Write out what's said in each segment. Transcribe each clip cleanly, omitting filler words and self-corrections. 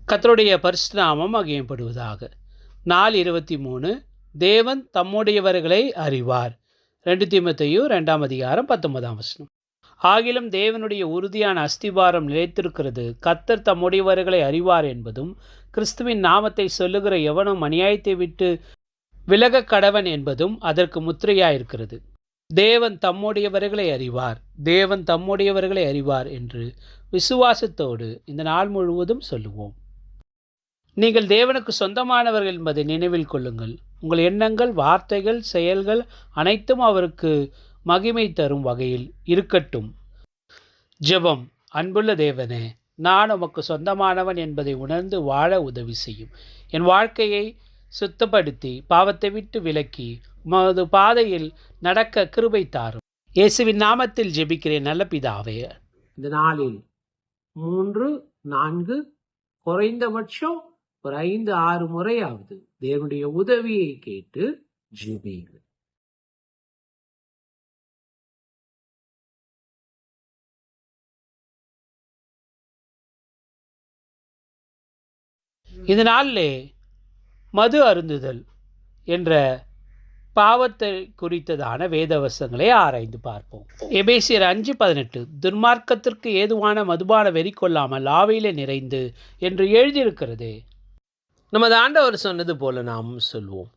கர்த்தருடைய பரிசுத்த நாமம் மகிமைப்படுவதாக. நாள் 23. தேவன் தம்முடையவர்களை அறிவார். 2 தீமோத்தேயு 2 அதிகாரம் 19 ஆகிலும் தேவனுடைய உறுதியான அஸ்திபாரம் நிலைத்திருக்கிறது. கர்த்தர் தம்முடையவர்களை அறிவார் என்பதும், கிறிஸ்துவின் நாமத்தை சொல்லுகிற எவனும் அநியாயத்தை விட்டு விலக கடவன் என்பதும் அதற்கு முத்திரையாயிருக்கிறது. தேவன் தம்முடையவர்களை அறிவார், தேவன் தம்முடையவர்களை அறிவார் என்று விசுவாசத்தோடு இந்த நாள் முழுவதும் சொல்லுவோம். நீங்கள் தேவனுக்கு சொந்தமானவர்கள் என்பதை நினைவில் கொள்ளுங்கள். உங்கள் எண்ணங்கள், வார்த்தைகள், செயல்கள் அனைத்தும் அவருக்கு மகிமை தரும் வகையில் இருக்கட்டும். ஜெபம். அன்புள்ள தேவனே, நான் உமக்கு சொந்தமானவன் என்பதை உணர்ந்து வாழ உதவி செய்யும். என் வாழ்க்கையை சுத்தப்படுத்தி பாவத்தை விட்டு விலக்கி உமது பாதையில் நடக்க கிருபை தாரும். இயேசுவின் நாமத்தில் ஜெபிக்கிறேன் நல்ல பிதாவே. இந்த நாளில் 3, 4 குறைந்தபட்சம் ஒரு 5, 6 முறையாவது தேவனுடைய உதவியை கேட்டு ஜெபியுங்கள். இந்த நாளிலே மது அருந்துதல் என்ற பாவத்தை குறித்ததான வேதவசங்களை ஆராய்ந்து பார்ப்போம். எபேசியர் 5:18 துன்மார்க்கத்திற்கு ஏதுவான மதுபான வெறி கொள்ளாமல் ஆவியிலே நிறைந்து என்று எழுதியிருக்கிறதே. நமது ஆண்டவர் சொன்னது போல நாம் சொல்வோம்.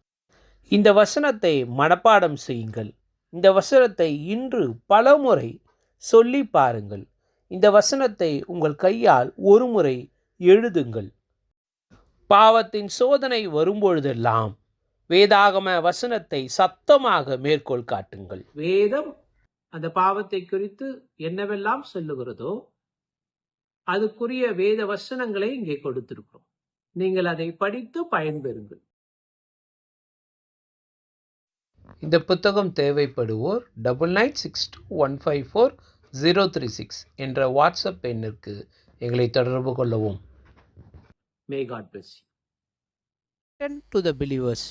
இந்த வசனத்தை மனப்பாடம் செய்யுங்கள். இந்த வசனத்தை இன்று பலமுறை சொல்லி பாருங்கள். இந்த வசனத்தை உங்கள் கையால் ஒரு முறை எழுதுங்கள். பாவத்தின் சோதனை வரும்பொழுதெல்லாம் வேதாகம வசனத்தை சத்தமாக மேற்கோள் காட்டுங்கள். வேதம் அந்த பாவத்தை குறித்து என்னவெல்லாம் சொல்லுகிறதோ அதுக்குரிய வேத வசனங்களை இங்கே கொடுத்திருக்கிறோம். நீங்கள் அதை படித்து பயன்பெறுங்கள். இந்த புத்தகம் தேவைப்படுவோர் 9962154036 என்ற வாட்ஸ்அப் எண்ணிற்கு எங்களை தொடர்பு கொள்ளவும். May God bless you. Turn to the believers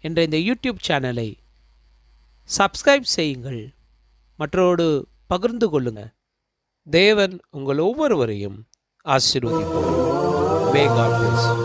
என்ற இந்த யூடியூப் சேனலை சப்ஸ்கிரைப் செய்யுங்கள், மற்றோடு பகிர்ந்து கொள்ளுங்கள். தேவன் உங்கள் ஒவ்வொருவரையும் ஆசீர்வதிப்பார். May God bless you.